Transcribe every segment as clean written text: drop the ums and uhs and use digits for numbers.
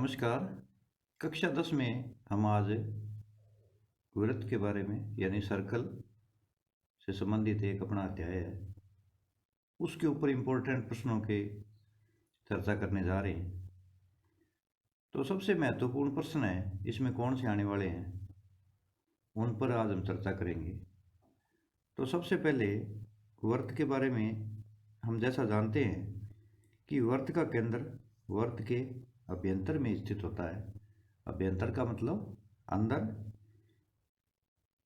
नमस्कार। कक्षा 10 में हम आज वृत्त के बारे में यानी सर्कल से संबंधित एक अपना अध्याय है, उसके ऊपर इम्पोर्टेंट प्रश्नों के चर्चा करने जा रहे हैं। तो सबसे महत्वपूर्ण प्रश्न है इसमें कौन से आने वाले हैं, उन पर आज हम चर्चा करेंगे। तो सबसे पहले वृत्त के बारे में हम जैसा जानते हैं कि वृत्त का केंद्र वृत्त के अभ्यंतर में स्थित होता है। अभ्यंतर का मतलब अंदर।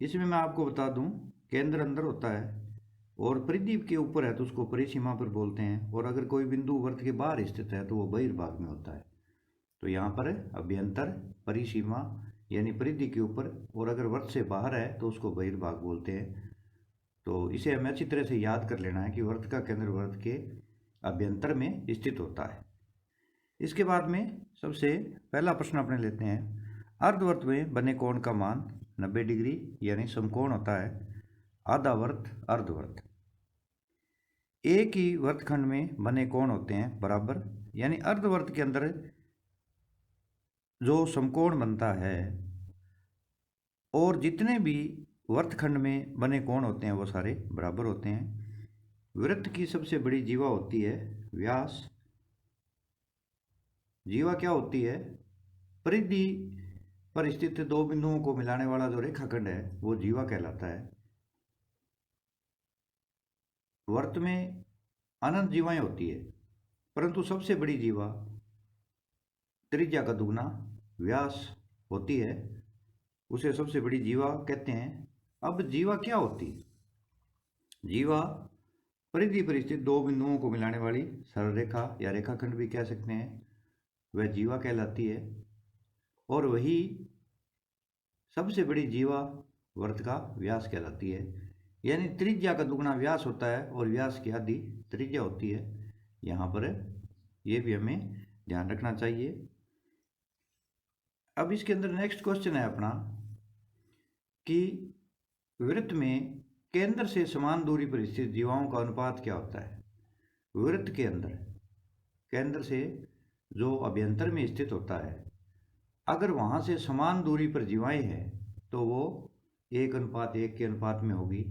इसमें मैं आपको बता दूं, केंद्र अंदर होता है और परिधि के ऊपर है तो उसको परिसीमा पर बोलते हैं, और अगर कोई बिंदु वृत्त के बाहर स्थित है तो वो बहिर्भाग में होता है। तो यहाँ पर अभ्यंतर, परिसीमा यानी परिधि के ऊपर, और अगर वृत्त से बाहर है तो उसको बहिर्भाग बोलते हैं। तो इसे हमें अच्छी तरह से याद कर लेना है कि वृत्त का केंद्र वृत्त के अभ्यंतर में स्थित होता है। इसके बाद में सबसे पहला प्रश्न अपने लेते हैं। अर्धवृत्त में बने कोण का मान 90 डिग्री यानी समकोण होता है। आधा वृत्त अर्धवृत्त। एक ही वृत्तखंड में बने कोण होते हैं बराबर, यानी अर्धवृत्त के अंदर जो समकोण बनता है, और जितने भी वृत्तखंड में बने कोण होते हैं वो सारे बराबर होते हैं। वृत्त की सबसे बड़ी जीवा होती है व्यास। जीवा क्या होती है? परिधि पर स्थित दो बिंदुओं को मिलाने वाला जो रेखाखंड है वो जीवा कहलाता है। वृत्त में अनंत जीवाएं होती है, परंतु सबसे बड़ी जीवा त्रिज्या का दुगना व्यास होती है, उसे सबसे बड़ी जीवा कहते हैं। अब जीवा क्या होती है? जीवा परिधि पर स्थित दो बिंदुओं को मिलाने वाली सरल रेखा या रेखाखंड भी कह सकते हैं, वह जीवा कहलाती है। और वही सबसे बड़ी जीवा वृत्त का व्यास कहलाती है, यानी त्रिज्या का दुगना व्यास होता है और व्यास की आधी त्रिज्या होती है। यहाँ पर यह भी हमें ध्यान रखना चाहिए। अब इसके अंदर नेक्स्ट क्वेश्चन है अपना कि वृत्त में केंद्र से समान दूरी पर स्थित जीवाओं का अनुपात क्या होता है। वृत्त के अंदर केंद्र से जो अभ्यंतर में स्थित होता है, अगर वहाँ से समान दूरी पर जीवाएं हैं तो वो 1:1 के अनुपात में होगी,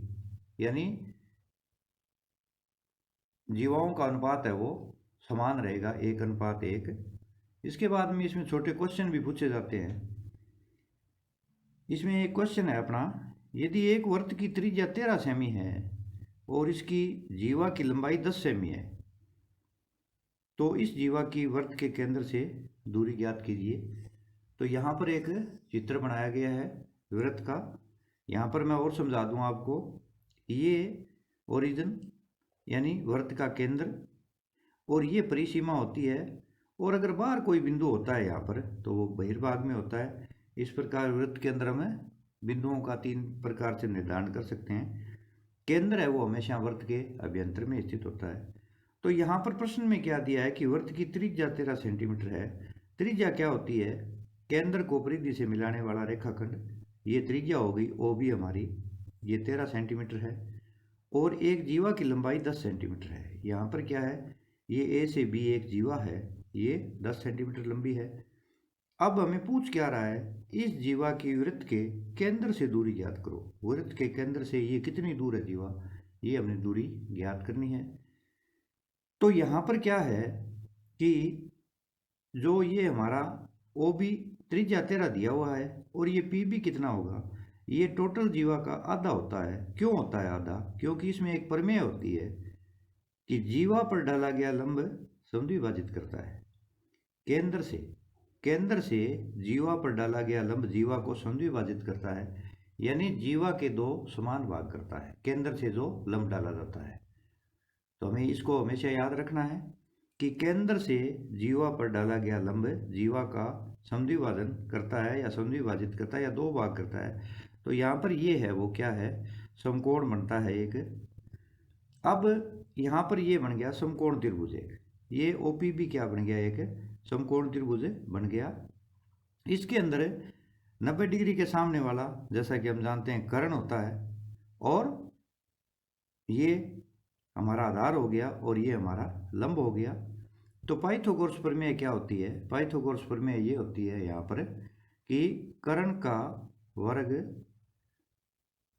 यानी जीवाओं का अनुपात है वो समान रहेगा 1:1। इसके बाद में इसमें छोटे क्वेश्चन भी पूछे जाते हैं। इसमें एक क्वेश्चन है अपना, यदि एक वृत्त की त्रिज्या 13 सेमी है और इसकी जीवा की लंबाई 10 सेमी है, तो इस जीवा की वृत्त के केंद्र से दूरी ज्ञात कीजिए। तो यहाँ पर एक चित्र बनाया गया है वृत्त का। यहाँ पर मैं और समझा दूँ आपको, ये ओरिजिन यानी वृत्त का केंद्र, और ये परिसीमा होती है, और अगर बाहर कोई बिंदु होता है यहाँ पर तो वो बहिर्भाग में होता है। इस प्रकार वृत्त के अंदर हमें बिंदुओं का 3 प्रकार से निर्धारण कर सकते हैं। केंद्र है वो हमेशा वृत्त के अभ्यंतर में स्थित होता है। तो यहाँ पर प्रश्न में क्या दिया है कि वृत्त की त्रिज्या 13 सेंटीमीटर है। त्रिज्या क्या होती है? केंद्र को परिधि से मिलाने वाला रेखाखंड, ये त्रिज्या हो गई। ओ भी हमारी ये 13 सेंटीमीटर है, और एक जीवा की लंबाई 10 सेंटीमीटर है। यहाँ पर क्या है, ये ए से बी एक जीवा है, ये 10 सेंटीमीटर लंबी है। अब हमें पूछ क्या रहा है, इस जीवा की वृत्त के केंद्र से दूरी ज्ञात करो। वृत्त के केंद्र से ये कितनी दूर है जीवा, ये हमने दूरी ज्ञात करनी है। तो यहाँ पर क्या है कि जो ये हमारा ओ बी त्रिज्या 13 दिया हुआ है, और ये पी बी कितना होगा, ये टोटल जीवा का आधा होता है। क्यों होता है आधा? क्योंकि इसमें एक प्रमेय होती है कि जीवा पर डाला गया लंब समद्विभाजित करता है। केंद्र से जीवा पर डाला गया लंब जीवा को समद्विभाजित करता है, यानी जीवा के 2 समान भाग करता है केंद्र से जो लंब डाला जाता है। तो हमें इसको हमेशा याद रखना है कि केंद्र से जीवा पर डाला गया लंब जीवा का समद्विभाजन करता है, या समद्विभाजित करता है, या 2 भाग करता है। तो यहाँ पर ये है वो क्या है, समकोण बनता है एक। अब यहाँ पर ये बन गया समकोण त्रिभुज एक। ये ओपीबी क्या बन गया, एक समकोण त्रिभुज बन गया। इसके अंदर 90 डिग्री के सामने वाला, जैसा कि हम जानते हैं, कर्ण होता है, और ये हमारा आधार हो गया, और ये हमारा लंब हो गया। तो पाइथागोरस प्रमेय क्या होती है? पाइथागोरस प्रमेय ये होती है यहाँ पर कि कर्ण का वर्ग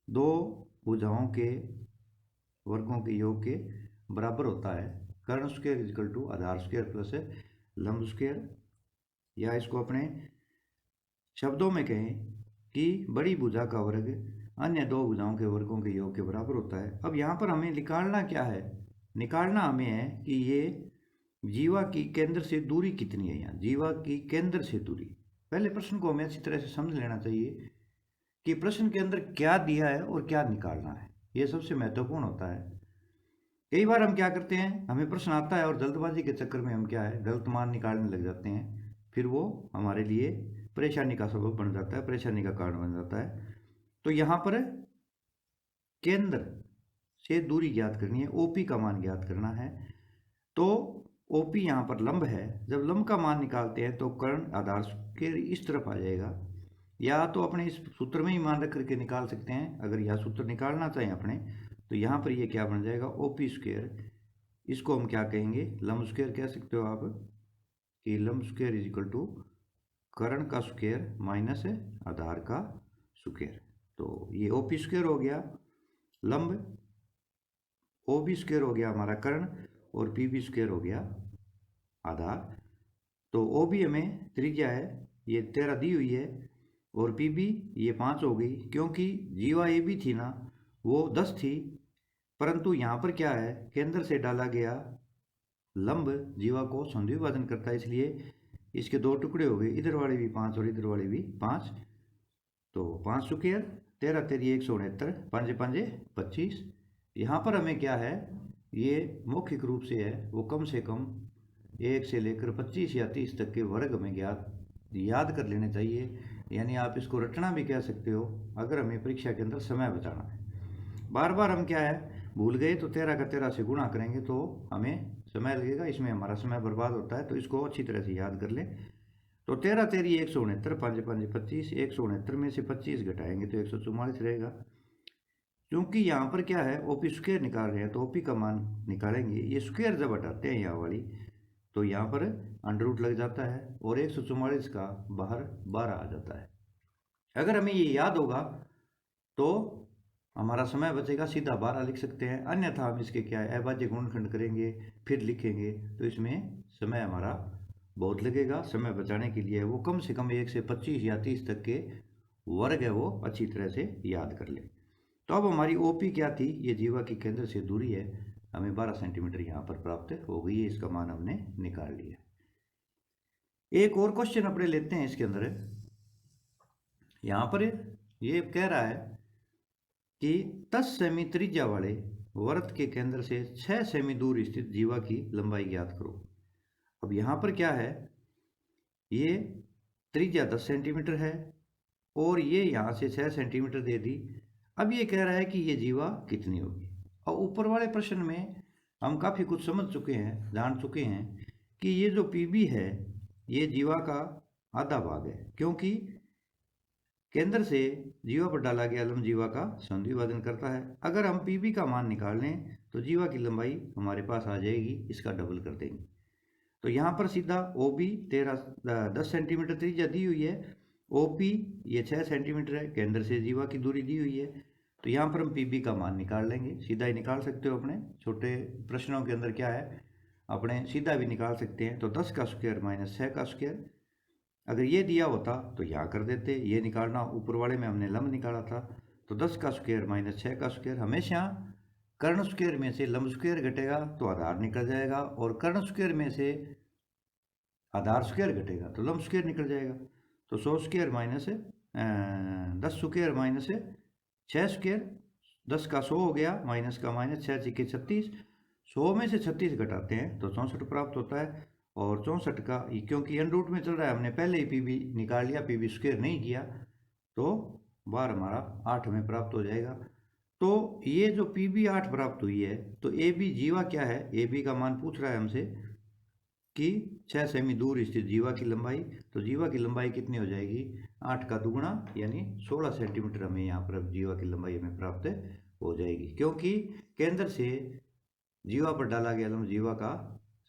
दो भुजाओं के वर्गों के योग के बराबर होता है। कर्ण स्क्वायर इजिकल टू आधार स्क्वायर प्लस लंब स्क्वायर, या इसको अपने शब्दों में कहें कि बड़ी भुजा का वर्ग अन्य दो भुजाओं के वर्गों के योग के बराबर होता है। अब यहाँ पर हमें निकालना क्या है? निकालना हमें है कि ये जीवा की केंद्र से दूरी कितनी है। यहाँ जीवा की केंद्र से दूरी, पहले प्रश्न को हमें अच्छी तरह से समझ लेना चाहिए कि प्रश्न के अंदर क्या दिया है और क्या निकालना है। ये सबसे महत्वपूर्ण होता है। कई बार हम क्या करते हैं, हमें प्रश्न आता है और जल्दबाजी के चक्कर में हम क्या है, गलत मान निकालने लग जाते हैं, फिर वो हमारे लिए परेशानी का सबब बन जाता है, परेशानी का कारण बन जाता है। तो यहाँ पर केंद्र से दूरी ज्ञात करनी है, ओपी का मान ज्ञात करना है। तो ओपी यहाँ पर लंब है, जब लंब का मान निकालते हैं तो कर्ण आधार के इस तरफ आ जाएगा, या तो अपने इस सूत्र में ही मान रख करके निकाल सकते हैं। अगर यह सूत्र निकालना चाहें अपने, तो यहाँ पर ये क्या बन जाएगा, ओपी स्क्वायर, इसको हम क्या कहेंगे, लंब स्क्वायर कह सकते हो आप, कि लंब स्क्वायर इज इक्वल टू कर्ण का स्क्वायर माइनस आधार का स्क्वायर। तो ये ओपी स्क्वायर हो गया लंब, ओ बी स्क्वायर हो गया हमारा कर्ण, और पी बी स्क्वायर हो गया आधार। तो ओ बी हमें त्रिज्या है, ये 13 दी हुई है, और पी बी ये 5 हो गई, क्योंकि जीवा ए बी थी ना, वो 10 थी, परंतु यहाँ पर क्या है, केंद्र से डाला गया लंब जीवा को संधिविभाजन करता है, इसलिए इसके दो टुकड़े हो गए, इधर वाले भी 5 और इधर वाले भी 5। तो 5 स्क्वायर 13 तेरी 169, 5 5 25। यहाँ पर हमें क्या है, ये मौखिक रूप से है, वो कम से कम 1 से लेकर 25 या 30 तक के वर्ग हमें याद कर लेने चाहिए। यानी आप इसको रटना भी कह सकते हो, अगर हमें परीक्षा के अंदर समय बचाना है। बार बार हम क्या है, भूल गए तो 13 का 13 से गुणा करेंगे तो हमें समय लगेगा, इसमें हमारा समय बर्बाद होता है। तो इसको अच्छी तरह से याद कर लें। तो 13 तेरी 169, 5 5 25, 169 में से 25 घटाएंगे तो 144 रहेगा। क्योंकि यहाँ पर क्या है, ओपी स्क्वायर निकाल रहे हैं, तो ओपी का मान निकालेंगे, ये स्क्वायर जब हटाते हैं यहाँ वाली, तो यहाँ पर अंडर रूट लग जाता है, और 144 का बाहर 12 आ जाता है। अगर हमें ये याद होगा तो हमारा समय बचेगा, सीधा 12 लिख सकते हैं। अन्यथा हम इसके क्या है, अभाज्य गुणनखंड करेंगे, फिर लिखेंगे, तो इसमें समय हमारा बहुत लगेगा। समय बचाने के लिए वो कम से कम 1 से 25 या 30 तक के वर्ग है, वो अच्छी तरह से याद कर ले। तो अब हमारी ओपी क्या थी, ये जीवा की केंद्र से दूरी है, हमें 12 सेंटीमीटर यहाँ पर प्राप्त हो गई है, इसका मान हमने निकाल लिया। एक और क्वेश्चन अपने लेते हैं इसके अंदर। यहाँ पर ये कह रहा है कि 10 सेमी त्रिज्या वाले वृत्त के केंद्र से 6 सेमी दूर स्थित जीवा की लंबाई ज्ञात करो। अब यहाँ पर क्या है, ये त्रिज्या 10 सेंटीमीटर है और ये यहाँ से 6 सेंटीमीटर दे दी। अब ये कह रहा है कि ये जीवा कितनी होगी। और ऊपर वाले प्रश्न में हम काफ़ी कुछ समझ चुके हैं, जान चुके हैं कि ये जो पीबी है ये जीवा का आधा भाग है, क्योंकि केंद्र से जीवा पर डाला गया लंब जीवा का संधिविभाजन करता है। अगर हम पीबी का मान निकाल लें तो जीवा की लंबाई हमारे पास आ जाएगी, इसका डबल कर देंगे। तो यहाँ पर सीधा ओ बी 10 सेंटीमीटर त्रिज्या दी हुई है, ओ पी ये 6 सेंटीमीटर है, केंद्र से जीवा की दूरी दी हुई है। तो यहाँ पर हम पी बी का मान निकाल लेंगे, सीधा ही निकाल सकते हो। अपने छोटे प्रश्नों के अंदर क्या है, अपने सीधा भी निकाल सकते हैं। तो 10 का स्क्वायर माइनस 6 का स्क्वायर, अगर ये दिया होता तो यहाँ कर देते, ये निकालना, ऊपर वाले में हमने लंब निकाला था। तो 10 का स्क्वायर माइनस 6 का स्क्वायर, हमेशा कर्ण स्क्वायर में से लंब स्क्वायर घटेगा तो आधार निकल जाएगा, और कर्ण स्क्वायर में से आधार स्क्वायर घटेगा तो लंब स्क्वायर निकल जाएगा। तो 100 square minus 10 square minus 6 square, 10 का 100 हो गया, माइनस का माइनस, 6 छिके 36, 100 में से 36 घटाते हैं तो 64 प्राप्त होता है। और 64 का, क्योंकि एन रूट में चल रहा है, हमने पहले ही पीबी निकाल लिया, पीबी स्क्वायर नहीं किया, तो बार हमारा 8 में प्राप्त हो जाएगा। तो ये जो पीबी 8 प्राप्त हुई है, तो ए बी जीवा क्या है, ए बी का मान पूछ रहा है हमसे कि 6 सेमी दूर स्थित जीवा की लंबाई। तो जीवा की लंबाई कितनी हो जाएगी, 8 का दुगुना यानी 16 सेंटीमीटर हमें यहाँ पर जीवा की लंबाई हमें प्राप्त हो जाएगी, क्योंकि केंद्र से जीवा पर डाला गया लंब जीवा का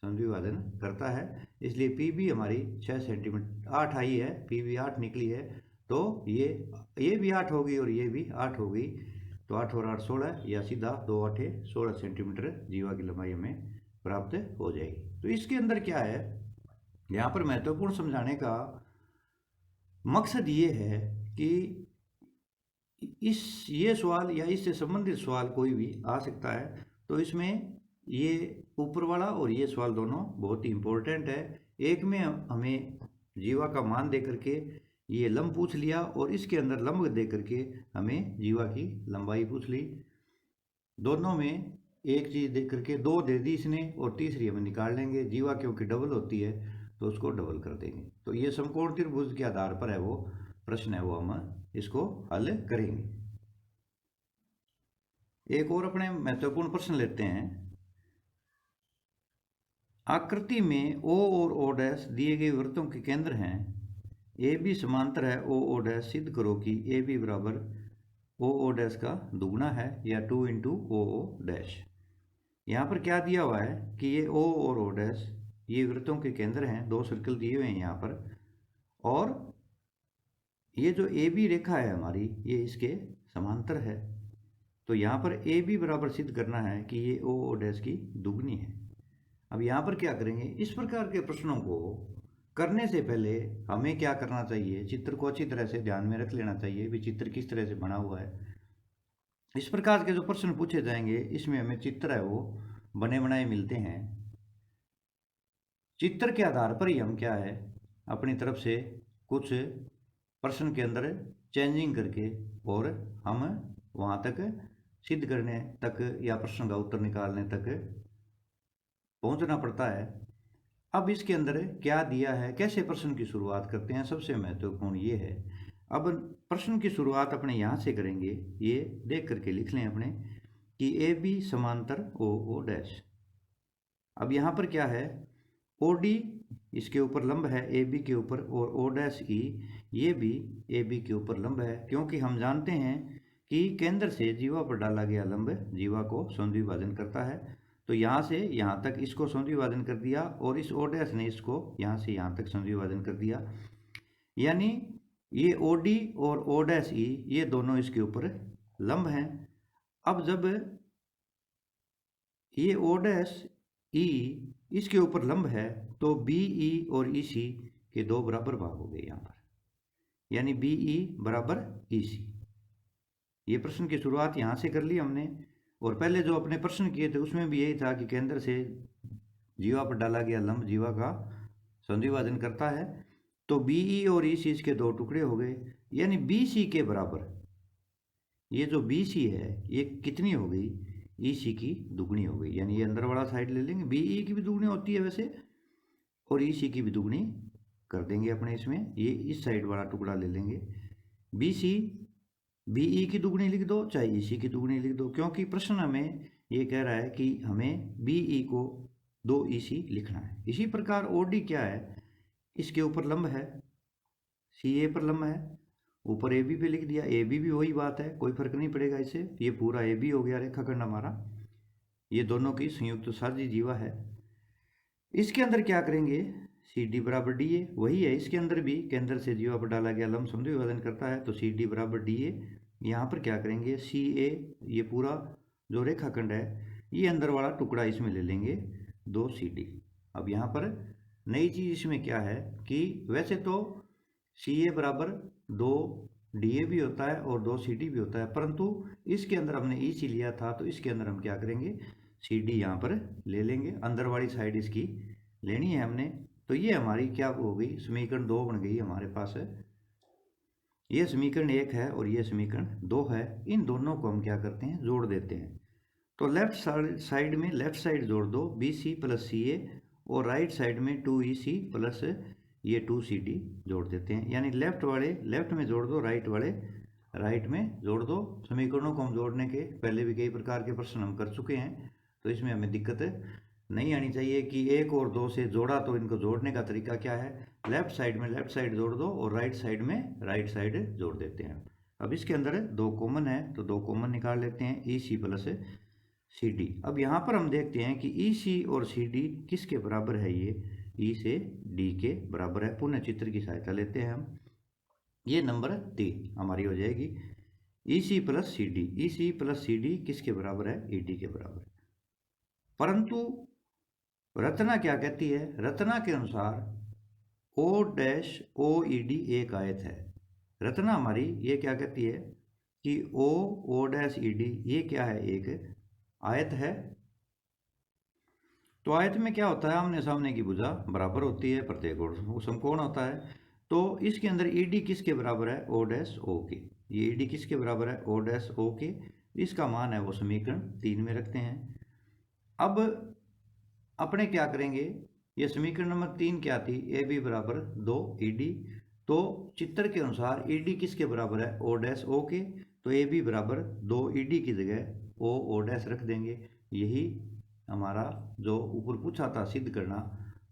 संधिविभाजन करता है। इसलिए पी बी हमारी 6 सेंटीमीटर 8 आई है, पी बी 8 निकली है, तो ये भी 8 होगी और ये भी 8 होगी, तो 8 और 8 16, या सीधा 2 8 16 सेंटीमीटर जीवा की लंबाई हमें प्राप्त हो जाएगी। तो इसके अंदर क्या है, यहाँ पर महत्वपूर्ण समझाने का मकसद ये है कि ये सवाल या इससे संबंधित सवाल कोई भी आ सकता है, तो इसमें ये ऊपर वाला और ये सवाल दोनों बहुत ही इम्पोर्टेंट है। एक में हमें जीवा का मान दे करके ये लंब पूछ लिया, और इसके अंदर लंब दे करके हमें जीवा की लंबाई पूछ ली। दोनों में एक चीज़ दे करके 2 दे दी इसने, और तीसरी हम निकाल लेंगे। जीवा क्योंकि डबल होती है तो उसको डबल कर देंगे। तो ये समकोण त्रिभुज के आधार पर है वो प्रश्न है, वो हम इसको हल करेंगे। एक और अपने महत्वपूर्ण प्रश्न लेते हैं। आकृति में O और O डैश दिए गए वृत्तों के केंद्र हैं। ए बी समांतर है O O डैश, सिद्ध करो कि ए बी बराबर O O डैश का दुगुना है, या 2 इंटू O O डैश। यहाँ पर क्या दिया हुआ है कि ये O और O डैश ये वृत्तों के केंद्र हैं, 2 सर्कल दिए हुए हैं यहाँ पर, और ये जो ए बी रेखा है हमारी ये इसके समांतर है। तो यहाँ पर ए बी बराबर सिद्ध करना है कि ये O O डैश की दुगनी है। अब यहाँ पर क्या करेंगे, इस प्रकार के प्रश्नों को करने से पहले हमें क्या करना चाहिए, चित्र को अच्छी तरह से ध्यान में रख लेना चाहिए भी चित्र किस तरह से बना हुआ है। इस प्रकार के जो प्रश्न पूछे जाएंगे इसमें हमें चित्र है वो बने बनाए मिलते हैं। चित्र के आधार पर ही हम क्या है अपनी तरफ से कुछ प्रश्न के अंदर चेंजिंग करके और हम वहाँ तक सिद्ध करने तक या प्रश्न का उत्तर निकालने तक पहुंचना पड़ता है। अब इसके अंदर क्या दिया है, कैसे प्रश्न की शुरुआत करते हैं, सबसे महत्वपूर्ण ये है। अब प्रश्न की शुरुआत अपने यहाँ से करेंगे, ये देख करके लिख लें अपने कि ए बी समांतर O O डैश। अब यहाँ पर क्या है, ओ डी इसके ऊपर लंब है ए बी के ऊपर, और O डैश ई ये भी ए बी के ऊपर लंब है, क्योंकि हम जानते हैं कि केंद्र से जीवा पर डाला गया लंब जीवा को संधिविभाजन करता है। तो यहाँ से यहाँ तक इसको संधिविभाजन कर दिया, और इस O डैश ने इसको यहाँ से यहाँ तक संधिविभाजन कर दिया, यानी ये ओ डी और O डैश ई ये दोनों इसके ऊपर लंब हैं। अब जब ये O डैश ई इसके ऊपर लंब है तो बी ई और ई सी के 2 बराबर भाग हो गए यहाँ पर, यानी बी ई बराबर ई सी। ये प्रश्न की शुरुआत यहाँ से कर ली हमने, और पहले जो अपने प्रश्न किए थे उसमें भी यही था कि केंद्र से जीवा पर डाला गया लंब जीवा का संधिविभाजन करता है। तो बी ई और ई सी इसके 2 टुकड़े हो गए, यानी बी सी के बराबर ये जो बी सी है ये कितनी हो गई, ई सी की दुगनी हो गई। यानी ये अंदर वाला साइड ले लेंगे, बी ई की भी दुगनी होती है वैसे, और ई सी की भी दुगनी कर देंगे अपने इसमें। ये इस साइड वाला टुकड़ा ले लेंगे, बी सी बी ई की दुगनी लिख दो चाहे ई सी की दुगनी लिख दो, क्योंकि प्रश्न हमें ये कह रहा है कि हमें बी ई को 2 ई सी लिखना है। इसी प्रकार ओ डी क्या है, इसके ऊपर लंब है, सी ए पर लंब है, ऊपर ए बी पे लिख दिया, ए बी भी वही बात है, कोई फर्क नहीं पड़ेगा इससे। ये पूरा ए बी हो गया रेखाखंड हमारा, ये दोनों की संयुक्त साझी जीवा है। इसके अंदर क्या करेंगे, सी डी बराबर डी ए वही है, इसके अंदर भी केंद्र से जीवा पर डाला गया लंब संधिविभाजन करता है, तो सी डी बराबर डी ए। यहाँ पर क्या करेंगे, सी ए ये पूरा जो रेखाखंड है ये अंदर वाला टुकड़ा इसमें ले लेंगे 2 सी डी। अब यहाँ पर नई चीज़ इसमें क्या है कि वैसे तो सी ए बराबर 2 डी ए भी होता है और 2 सी डी भी होता है, परंतु इसके अंदर हमने ई सी लिया था, तो इसके अंदर हम क्या करेंगे, सी डी यहाँ पर ले लेंगे, अंदर वाली साइड इसकी लेनी है हमने। तो ये हमारी क्या हो गई, समीकरण 2 बन गई हमारे पास है। ये समीकरण 1 है और ये समीकरण 2 है। इन दोनों को हम क्या करते हैं, जोड़ देते हैं। तो लेफ्ट साइड में लेफ्ट साइड जोड़ दो बी सी प्लस सी ए, और राइट साइड में 2 ई सी प्लस ये 2 सी डी जोड़ देते हैं। यानी लेफ्ट वाले लेफ्ट में जोड़ दो, राइट वाले राइट में जोड़ दो। समीकरणों को हम जोड़ने के पहले भी कई प्रकार के प्रश्न हम कर चुके हैं, तो इसमें हमें दिक्कत नहीं आनी चाहिए कि 1 और 2 से जोड़ा। तो इनको जोड़ने का तरीका क्या है, लेफ्ट साइड में लेफ्ट साइड जोड़ दो और राइट साइड में राइट साइड जोड़ देते हैं। अब इसके अंदर 2 कॉमन है तो 2 कॉमन निकाल लेते हैं, ई सी प्लस सी डी। अब यहाँ पर हम देखते हैं कि ई सी और सी डी किसके बराबर है, ये ई से डी के बराबर है। पुनः चित्र की सहायता लेते हैं हम, ये नंबर 3 हमारी हो जाएगी ई सी प्लस सी डी। ई सी प्लस सी डी किसके बराबर है, ई डी के बराबर है। परंतु रचना क्या कहती है, रचना के अनुसार O dash O E D एक आयत है। रचना हमारी ये क्या कहती है कि ओ डैश ई डी ये क्या है, एक आयत है। तो आयत में क्या होता है, आमने सामने की भुजा बराबर होती है, प्रत्येक ओर समकोण होता है। तो इसके अंदर ई डी किसके बराबर है, ओ डैश ओ के। ये ई डी किसके बराबर है, ओ डैश ओ के। इसका मान है वो समीकरण 3 में रखते हैं। अब अपने क्या करेंगे, ये समीकरण नंबर 3 क्या थी, ए बी बराबर 2 ई डी। तो चित्र के अनुसार ई डी किसके बराबर है, ओ डैश ओ के। तो ए बी बराबर 2 ई डी की जगह ओ डैश रख देंगे। यही हमारा जो ऊपर पूछा था सिद्ध करना,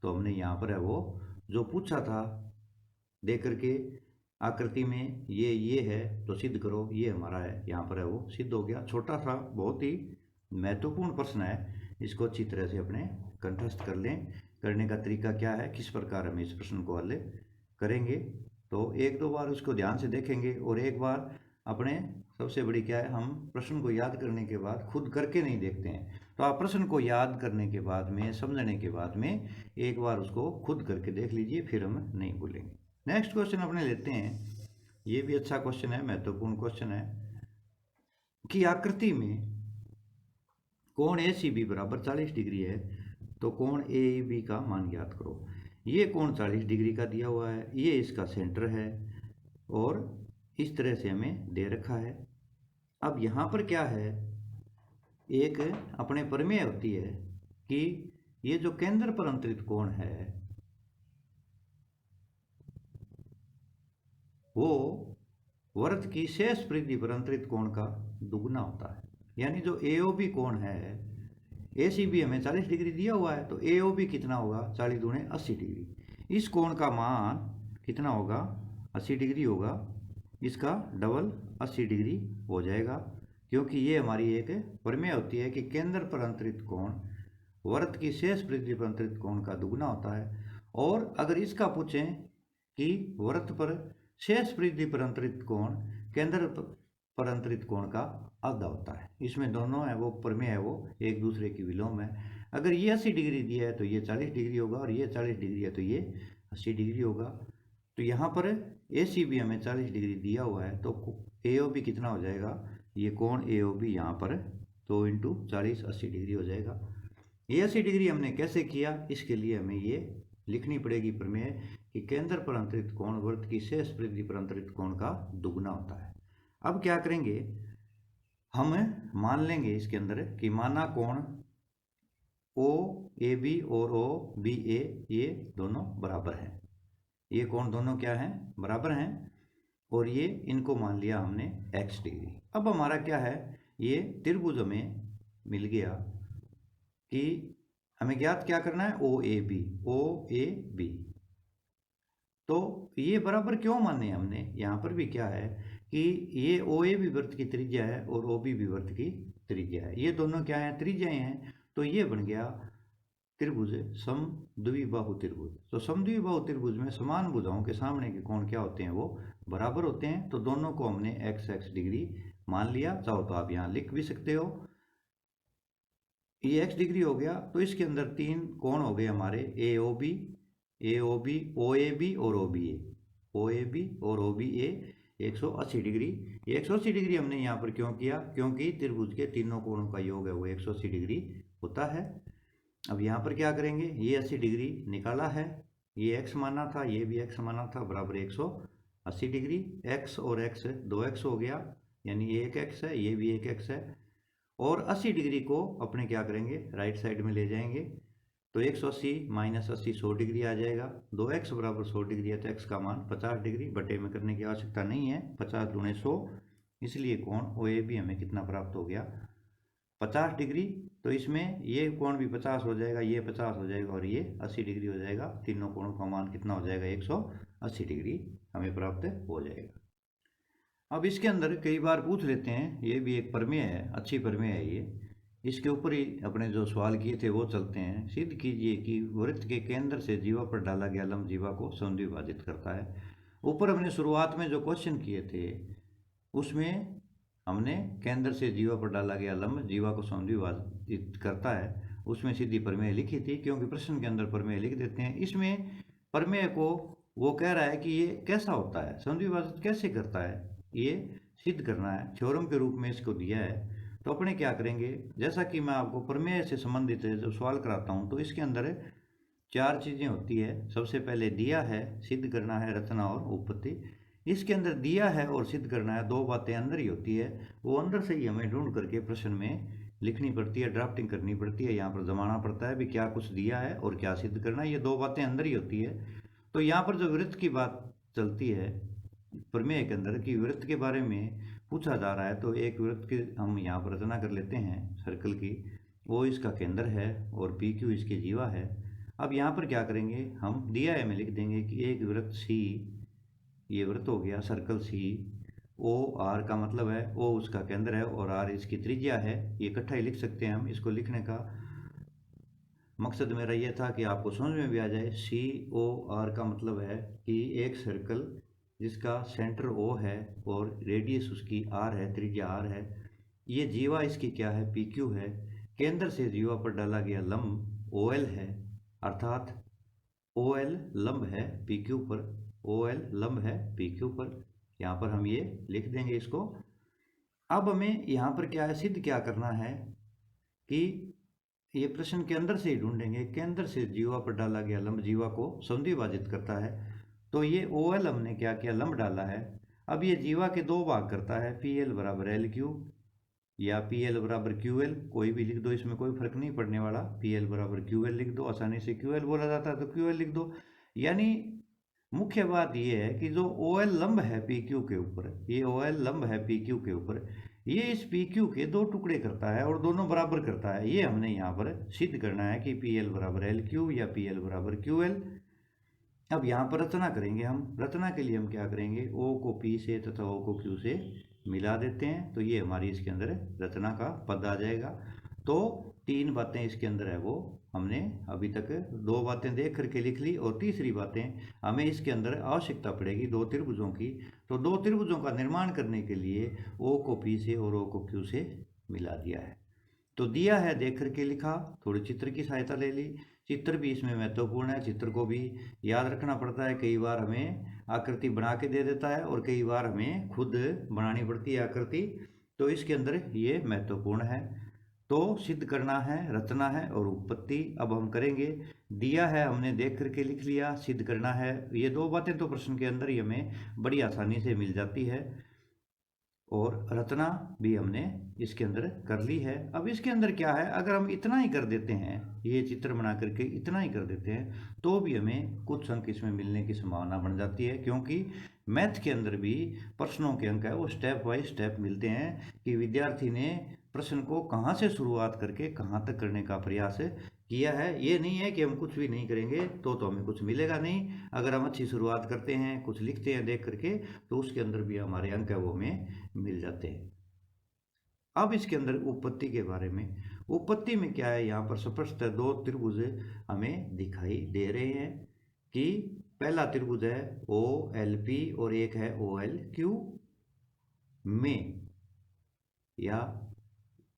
तो हमने यहाँ पर है वो जो पूछा था दे करके आकृति में ये है तो सिद्ध करो, ये हमारा है यहाँ पर है वो सिद्ध हो गया। छोटा सा बहुत ही महत्वपूर्ण प्रश्न है, इसको अच्छी तरह से अपने कंठस्थ कर लें। करने का तरीका क्या है, किस प्रकार हम इस प्रश्न को हल करेंगे, तो एक दो बार उसको ध्यान से देखेंगे और एक बार अपने सबसे बड़ी क्या है, हम प्रश्न को याद करने के बाद खुद करके नहीं देखते हैं। तो आप प्रश्न को याद करने के बाद में, समझने के बाद में एक बार उसको खुद करके देख लीजिए, फिर हम नहीं भूलेंगे। नेक्स्ट क्वेश्चन अपने लेते हैं, ये भी अच्छा क्वेश्चन है, महत्वपूर्ण क्वेश्चन है कि आकृति में कोण ए सी बी बराबर 40 डिग्री है, तो कोण ए बी का मान ज्ञात करो। ये कोण 40 डिग्री का दिया हुआ है, ये इसका सेंटर है और इस तरह से हमें दे रखा है। अब यहाँ पर क्या है, एक अपने प्रमेय होती है कि ये जो केंद्र पर अंतरित कोण है वो वृत्त की शेष परिधि पर अंतरित कोण का दुगुना होता है। यानी जो एओबी कोण है, एसीबी हमें 40 डिग्री दिया हुआ है, तो एओबी कितना होगा, 40 दूने 80 डिग्री। इस कोण का मान कितना होगा, 80 डिग्री होगा। इसका डबल 80 डिग्री हो जाएगा, क्योंकि ये हमारी एक प्रमेय होती है कि केंद्र पर अंतरित कोण वृत्त की शेष परिधि पर अंतरित कोण का दुगुना होता है। और अगर इसका पूछें कि वृत्त पर शेष परिधि पर अंतरित कोण केंद्र पर अंतरित कोण का आधा होता है। इसमें दोनों है वो प्रमेय है वो एक दूसरे की विलोम है। अगर ये 80 डिग्री दिया है तो ये 40 डिग्री होगा, और ये 40 डिग्री है तो ये 80 डिग्री होगा। तो यहाँ पर ए सी बी हमें 40 डिग्री दिया हुआ है, तो ए ओ बी कितना हो जाएगा, ये कोण ए ओ बी यहाँ पर 2 इंटू 40 80 डिग्री हो जाएगा। ये 80 डिग्री हमने कैसे किया, इसके लिए हमें ये लिखनी पड़ेगी प्रमेय कि केंद्र पर अंतरित कोण वृत्त की शेष परिधि पर अंतरित कोण का दुगुना होता है। अब क्या करेंगे, हम मान लेंगे इसके अंदर कि माना कोण ओ ए बी और ओ बी ए ये दोनों बराबर हैं। ये कोण दोनों क्या हैं, बराबर हैं, और ये इनको मान लिया हमने x डिग्री। अब हमारा क्या है, ये त्रिभुज हमें मिल गया कि हमें ज्ञात क्या करना है, ओ ए बी। तो ये बराबर क्यों माने हमने, यहाँ पर भी क्या है कि ये ओ ए भी वृत्त की त्रिज्या है और ओ बी भी वृत्त की त्रिज्या है। ये दोनों क्या है, त्रिज्याएं हैं। तो ये बन गया त्रिभुज समद्विबाहु त्रिभुज। तो समद्विबाहु त्रिभुज में समान भुजाओं के सामने के कोण क्या होते हैं, वो बराबर होते हैं। तो दोनों को हमने x डिग्री मान लिया। चाहो तो आप यहाँ लिख भी सकते हो, ये x डिग्री हो गया। तो इसके अंदर 3 कोण हो गए हमारे, ए O B O A B और ओ बी ए 180 डिग्री। ये 180 डिग्री हमने यहाँ पर क्यों किया, क्योंकि त्रिभुज के तीनों कोणों का योग है वो 180 डिग्री होता है। अब यहाँ पर क्या करेंगे, ये 80 डिग्री निकाला है, ये x माना था, ये भी x माना था, बराबर 180 डिग्री। x और x 2x हो गया, यानी ये एक x है, ये भी एक x है। और 80 डिग्री को अपने क्या करेंगे, राइट साइड में ले जाएंगे। तो 180 माइनस 80 100 डिग्री आ जाएगा। 2x बराबर 100 डिग्री है, तो x का मान 50 डिग्री। बटे में करने की आवश्यकता नहीं है, 50 दूने 100, इसलिए कोण ओ ए बी हमें कितना प्राप्त हो गया, 50 डिग्री। तो इसमें ये कोण भी 50 हो जाएगा, ये 50 हो जाएगा और ये 80 डिग्री हो जाएगा। तीनों कोणों का मान कितना हो जाएगा, 180 डिग्री हमें प्राप्त हो जाएगा। अब इसके अंदर कई बार पूछ लेते हैं, ये भी एक प्रमेय है, अच्छी प्रमेय है ये, इसके ऊपर ही अपने जो सवाल किए थे वो चलते हैं। सिद्ध कीजिए कि वृत्त के केंद्र से जीवा पर डाला गया लंब जीवा को समद्विभाजित करता है। ऊपर हमने शुरुआत में जो क्वेश्चन किए थे उसमें हमने केंद्र से जीवा पर डाला गया लंब जीवा को समद्विभाजित करता है, उसमें सीधी प्रमेय लिखी थी, क्योंकि प्रश्न के अंदर प्रमेय लिख देते हैं। इसमें प्रमेय को वो कह रहा है कि ये कैसा होता है, समद्विभाजित कैसे करता है, ये सिद्ध करना है, थ्योरम के रूप में इसको दिया है। तो अपने क्या करेंगे, जैसा कि मैं आपको प्रमेय से संबंधित जब सवाल कराता हूँ तो इसके अंदर 4 चीज़ें होती है। सबसे पहले दिया है, सिद्ध करना है, रचना और उत्पत्ति। इसके अंदर दिया है और सिद्ध करना है, दो बातें अंदर ही होती है, वो अंदर से ही हमें ढूंढ करके प्रश्न में लिखनी पड़ती है, ड्राफ्टिंग करनी पड़ती है, यहाँ पर जमाना पड़ता है भी क्या कुछ दिया है और क्या सिद्ध करना है, ये दो बातें अंदर ही होती है। तो यहाँ पर जो वृत्त की बात चलती है प्रमेय के अंदर कि वृत्त के बारे में पूछा जा रहा है, तो एक वृत्त की हम यहाँ पर रचना कर लेते हैं सर्कल की, वो इसका केंद्र है और पी क्यू इसके जीवा है। अब यहाँ पर क्या करेंगे, हम दिया है में लिख देंगे कि एक वृत्त सी, ये वृत्त हो गया सर्कल सी, ओ आर का मतलब है ओ उसका केंद्र है और आर इसकी त्रिज्या है, ये इकट्ठा ही लिख सकते हैं हम। इसको लिखने का मकसद मेरा ये था कि आपको समझ में भी आ जाए। सी ओ आर का मतलब है कि एक सर्कल जिसका सेंटर ओ है और रेडियस उसकी आर है, त्रिज्या आर है, ये जीवा इसकी क्या है, पी क्यू है, केंद्र से जीवा पर डाला गया लंब ओ एल है, अर्थात ओ एल लंब है पी क्यू पर, ओ एल लंब है पी क्यू पर, यहाँ पर हम ये लिख देंगे इसको। अब हमें यहाँ पर क्या है, सिद्ध क्या करना है कि ये प्रश्न के अंदर से ही ढूंढेंगे, केंद्र से जीवा पर डाला गया लंब जीवा को समद्विभाजित करता है। तो ये ओ एल हमने क्या किया, लंब डाला है। अब ये जीवा के दो भाग करता है, पी एल बराबर एल क्यू या पी एल बराबर क्यू एल, कोई भी लिख दो, इसमें कोई फर्क नहीं पड़ने वाला। पी एल बराबर क्यू एल लिख दो, आसानी से क्यू एल बोला जाता है तो क्यू एल लिख दो। यानी मुख्य बात यह है कि जो ओ एल लंब है पी क्यू के ऊपर, ये ओ एल लंब है पी क्यू के ऊपर, ये इस पी क्यू के दो टुकड़े करता है और दोनों बराबर करता है। ये हमने यहाँ पर सिद्ध करना है कि पी एल बराबर एल क्यू या पी एल बराबर क्यू एल। अब यहाँ पर रचना करेंगे हम, रचना के लिए हम क्या करेंगे, ओ को पी से तथा ओ को क्यू से मिला देते हैं, तो ये हमारी इसके अंदर रचना का पद आ जाएगा। तो 3 बातें इसके अंदर है वो हमने अभी तक 2 बातें देख करके लिख ली, और तीसरी बातें हमें इसके अंदर आवश्यकता पड़ेगी 2 त्रिभुजों की। तो 2 त्रिभुजों का निर्माण करने के लिए ओ को पी से और ओ को क्यू से मिला दिया है। तो दिया है देख करके लिखा, थोड़ी चित्र की सहायता ले ली, चित्र भी इसमें महत्वपूर्ण है, चित्र को भी याद रखना पड़ता है। कई बार हमें आकृति बना के दे देता है और कई बार हमें खुद बनानी पड़ती है आकृति, तो इसके अंदर ये महत्वपूर्ण है। तो सिद्ध करना है, रचना है और उत्पत्ति अब हम करेंगे। दिया है हमने देख करके लिख लिया, सिद्ध करना है, ये 2 बातें तो प्रश्न के अंदर ही हमें बड़ी आसानी से मिल जाती है, और रचना भी हमने इसके अंदर कर ली है। अब इसके अंदर क्या है, अगर हम इतना ही कर देते हैं, ये चित्र बना करके इतना ही कर देते हैं, तो भी हमें कुछ अंक इसमें मिलने की संभावना बन जाती है, क्योंकि मैथ के अंदर भी प्रश्नों के अंक है वो स्टेप बाय स्टेप मिलते हैं कि विद्यार्थी ने प्रश्न को कहाँ से शुरुआत करके कहाँ तक करने का प्रयास किया है। ये नहीं है कि हम कुछ भी नहीं करेंगे तो हमें कुछ मिलेगा नहीं। अगर हम अच्छी शुरुआत करते हैं, कुछ लिखते हैं देख करके, तो उसके अंदर भी हमारे अंक है वो हमें मिल जाते हैं। अब इसके अंदर उत्पत्ति के बारे में, उत्पत्ति में क्या है, यहाँ पर स्पष्ट 2 त्रिभुज हमें दिखाई दे रहे हैं कि पहला त्रिभुज है ओ एल पी और एक है ओ एल क्यू में, या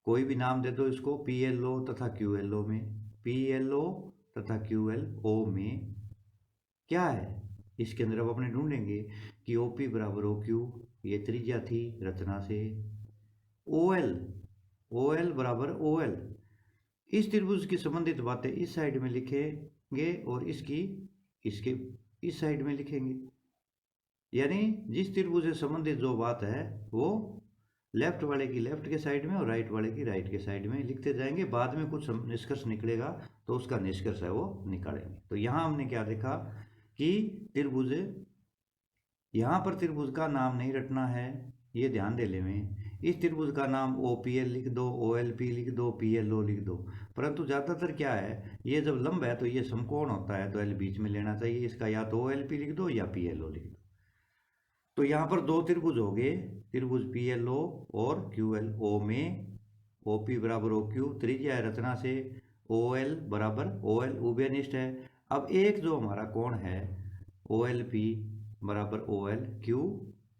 कोई भी नाम दे दो इसको, पी एल ओ तथा क्यू एल ओ में, पी एल ओ तथा क्यू एल ओ में क्या है, इसके अंदर अब अपने ढूंढेंगे कि ओ पी बराबर ओ क्यू, ये त्रिज्या थी रचना से, ओ एल बराबर ओ एल, इस त्रिभुज की संबंधित बातें इस साइड में लिखेंगे और इसकी इसके इस साइड में लिखेंगे। यानी जिस त्रिभुज से संबंधित जो बात है वो लेफ्ट वाले की लेफ्ट के साइड में और राइट वाले की राइट के साइड में लिखते जाएंगे। बाद में कुछ निष्कर्ष निकलेगा तो उसका निष्कर्ष है वो निकालेंगे। तो यहाँ हमने क्या देखा कि त्रिभुज, यहाँ पर त्रिभुज का नाम नहीं रटना है, ये ध्यान दे ले में, इस त्रिभुज का नाम ओ पी एल लिख दो, ओ एल पी लिख दो, पी एल ओ लिख दो। परंतु ज़्यादातर क्या है, ये जब लंब है तो ये समकोण होता है तो एल बीच में लेना चाहिए, इसका या तो ओ एल पी लिख दो या पी एल ओ लिख दो। तो यहाँ पर 2 त्रिभुज हो गए, त्रिभुज पी एल ओ और क्यू एल ओ में OP बराबर OQ, त्रिज्या है रचना से, OL बराबर OL उभयनिष्ठ है। अब एक जो हमारा कोण है OLP बराबर OLQ,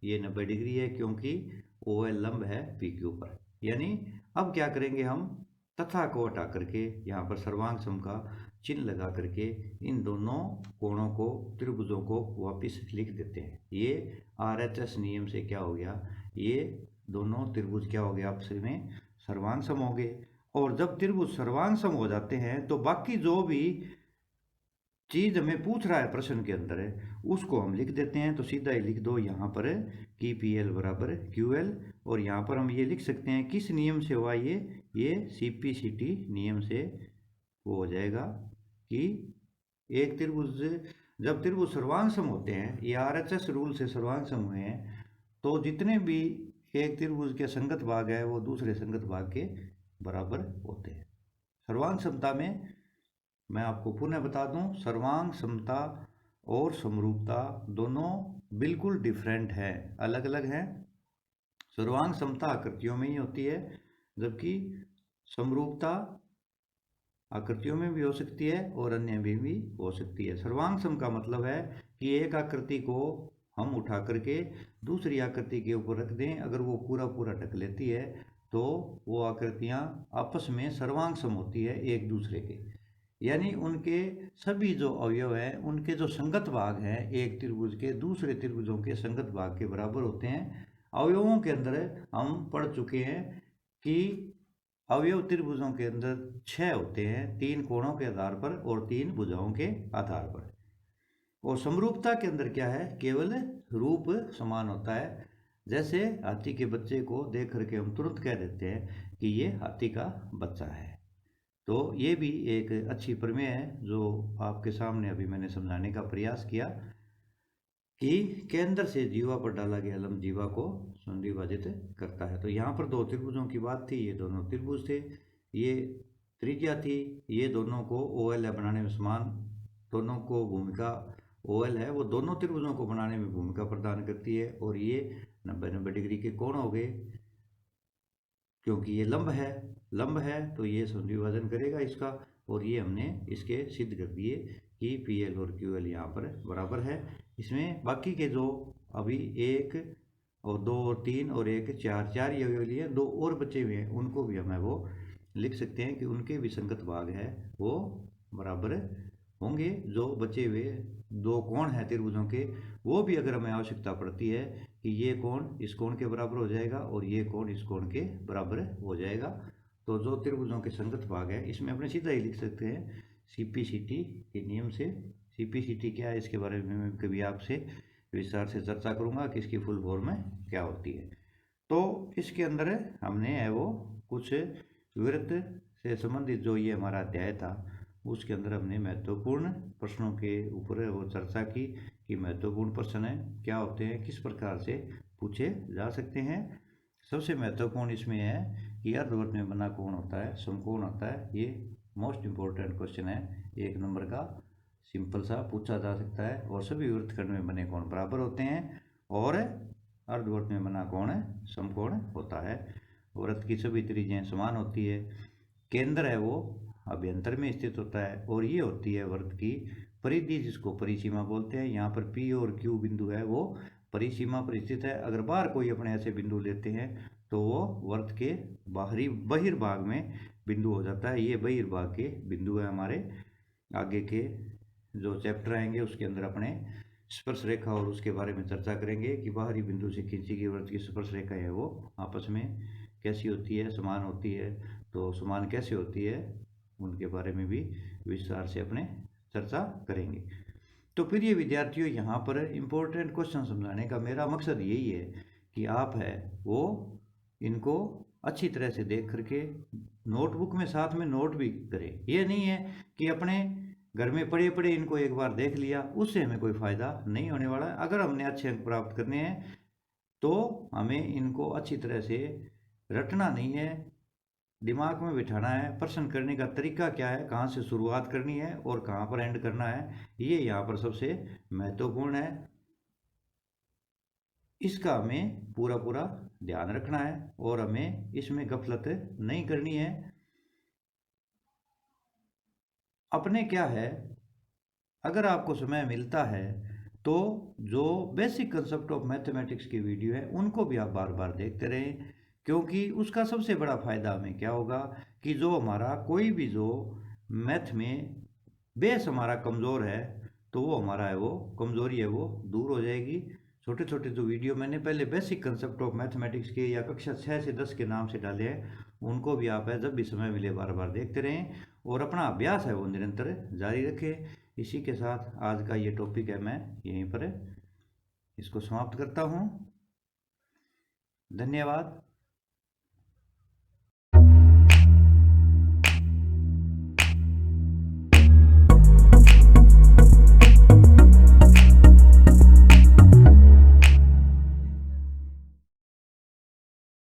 ये 90 डिग्री है क्योंकि OL लंब है PQ पर। यानी अब क्या करेंगे हम, तथा को हटा करके यहाँ पर सर्वांग सम का चिन्ह लगा करके इन दोनों कोणों को, त्रिभुजों को वापस लिख देते हैं। ये RHS नियम से क्या हो गया, ये दोनों त्रिभुज क्या हो गया, आपस में सर्वांग सम हो गए। और जब त्रिभुज सर्वांग सम हो जाते हैं तो बाकी जो भी चीज हमें पूछ रहा है प्रश्न के अंदर है उसको हम लिख देते हैं। तो सीधा ही लिख दो यहाँ पर कि PL बराबर QL, और यहाँ पर हम ये लिख सकते हैं किस नियम से हुआ ये CPCT नियम से वो हो जाएगा कि एक त्रिभुज, जब त्रिभुज सर्वांग सम होते हैं, ये RHS रूल से सर्वांग सम हुए हैं, तो जितने भी एक त्रिभुज के संगत भाग है वो दूसरे संगत भाग के बराबर होते हैं। सर्वांग समता में मैं आपको पुनः बता दूं, सर्वांग समता और समरूपता दोनों बिल्कुल डिफरेंट है, अलग अलग हैं। सर्वांग समता आकृतियों में ही होती है, जबकि समरूपता आकृतियों में भी हो सकती है और अन्य में भी हो सकती है। सर्वांग सम का मतलब है कि एक आकृति को हम उठा करके दूसरी आकृति के ऊपर रख दें, अगर वो पूरा पूरा ढक लेती है तो वो आकृतियां आपस में सर्वांग सम होती है एक दूसरे के। यानी उनके सभी जो अवयव हैं, उनके जो संगत भाग हैं, एक त्रिभुज के दूसरे त्रिभुजों के संगत भाग के बराबर होते हैं। अवयवों के अंदर हम पढ़ चुके हैं कि अवयव त्रिभुजों के अंदर 6 होते हैं, 3 कोणों के आधार पर और 3 भुजाओं के आधार पर। और समरूपता के अंदर क्या है, केवल रूप समान होता है। जैसे हाथी के बच्चे को देख करके हम तुरंत कह देते हैं कि ये हाथी का बच्चा है। तो ये भी एक अच्छी प्रमेय है जो आपके सामने अभी मैंने समझाने का प्रयास किया कि केंद्र से जीवा पर डाला गया लंब जीवा को संधिभाजित करता है। तो यहाँ पर दो त्रिभुजों की बात थी, ये दोनों त्रिभुज थे, ये त्रिज्या थी, ये दोनों को OL बनाने में समान, दोनों को भूमिका OL है वो दोनों त्रिभुजों को बनाने में भूमिका प्रदान करती है। और ये 90 डिग्री के कोण हो गए क्योंकि ये लंब है तो ये संधिभाजन करेगा इसका। और ये हमने इसके सिद्ध कर दिए कि PL और QL यहाँ पर बराबर है। इसमें बाकी के जो अभी 1 और 2 और 3 और 1 4 ये अवयव लिए, 2 और बचे हुए हैं उनको भी हमें वो लिख सकते हैं कि उनके भी संगत भाग है वो बराबर होंगे। जो बचे हुए 2 कोण हैं त्रिभुजों के, वो भी अगर हमें आवश्यकता पड़ती है कि ये कोण इस कोण के बराबर हो जाएगा और ये कोण इस कोण के बराबर हो जाएगा, तो जो त्रिभुजों के संगत भाग है इसमें अपने सीधा ही लिख सकते हैं CPCT के नियम से। CPCT क्या है इसके बारे में मैं कभी आपसे विस्तार से चर्चा करूंगा कि इसकी फुल फॉर्म क्या होती है। तो इसके अंदर हमने है वो कुछ वृत्त से संबंधित जो ये हमारा अध्याय था उसके अंदर हमने महत्वपूर्ण प्रश्नों के ऊपर वो चर्चा की कि महत्वपूर्ण प्रश्न क्या होते हैं, किस प्रकार से पूछे जा सकते हैं। सबसे महत्वपूर्ण इसमें है कि अर्धवृत्त में बना कोण होता है, समकोण होता है, ये मोस्ट इम्पोर्टेंट क्वेश्चन है, 1 नंबर का सिंपल सा पूछा जा सकता है। और सभी वृत्तखंड में बने कोण बराबर होते हैं और अर्धवृत्त में बना कोण समकोण होता है। वृत्त की सभी त्रिज्याएं समान होती है, केंद्र है वो अभ्यंतर में स्थित होता है और ये होती है वृत्त की परिधि जिसको परिसीमा बोलते हैं। यहाँ पर P और Q बिंदु है वो परिसीमा पर स्थित है। अगर बाहर कोई अपने ऐसे बिंदु लेते हैं तो वो वृत्त के बाहरी बहिर्भाग में बिंदु हो जाता है। ये बहिर्भाग के बिंदु है। हमारे आगे के जो चैप्टर आएंगे उसके अंदर अपने स्पर्श रेखा और उसके बारे में चर्चा करेंगे कि बाहरी बिंदु से खींची गई वृत्त की स्पर्श रेखा है वो आपस में कैसी होती है, समान होती है, तो समान कैसे होती है उनके बारे में भी विस्तार से अपने चर्चा करेंगे। तो फिर ये विद्यार्थियों यहाँ पर इम्पोर्टेंट क्वेश्चन समझाने का मेरा मकसद यही है कि आप है वो इनको अच्छी तरह से देख करके नोटबुक में साथ में नोट भी करें। ये नहीं है कि अपने घर में पड़े पड़े इनको एक बार देख लिया उससे हमें कोई फ़ायदा नहीं होने वाला है। अगर हमने अच्छे अंक प्राप्त करने हैं तो हमें इनको अच्छी तरह से रटना नहीं है, दिमाग में बिठाना है। प्रश्न करने का तरीका क्या है, कहाँ से शुरुआत करनी है और कहाँ पर एंड करना है, ये यहाँ पर सबसे महत्वपूर्ण है। इसका हमें पूरा पूरा ध्यान रखना है और हमें इसमें गफलत नहीं करनी है। अपने क्या है, अगर आपको समय मिलता है तो जो बेसिक कंसेप्ट ऑफ मैथमेटिक्स की वीडियो है उनको भी आप बार बार देखते रहें, क्योंकि उसका सबसे बड़ा फ़ायदा हमें क्या होगा कि जो हमारा कोई भी जो मैथ में बेस हमारा कमज़ोर है तो वो हमारा है वो कमज़ोरी है वो दूर हो जाएगी। छोटे छोटे जो वीडियो मैंने पहले बेसिक कंसेप्ट ऑफ मैथमेटिक्स के या कक्षा 6 से 10 के नाम से डाले हैं, उनको भी आप है जब भी समय मिले बार बार देखते रहें और अपना अभ्यास है वो निरंतर जारी रखें। इसी के साथ आज का ये टॉपिक है, मैं यहीं पर इसको समाप्त करता हूँ। धन्यवाद।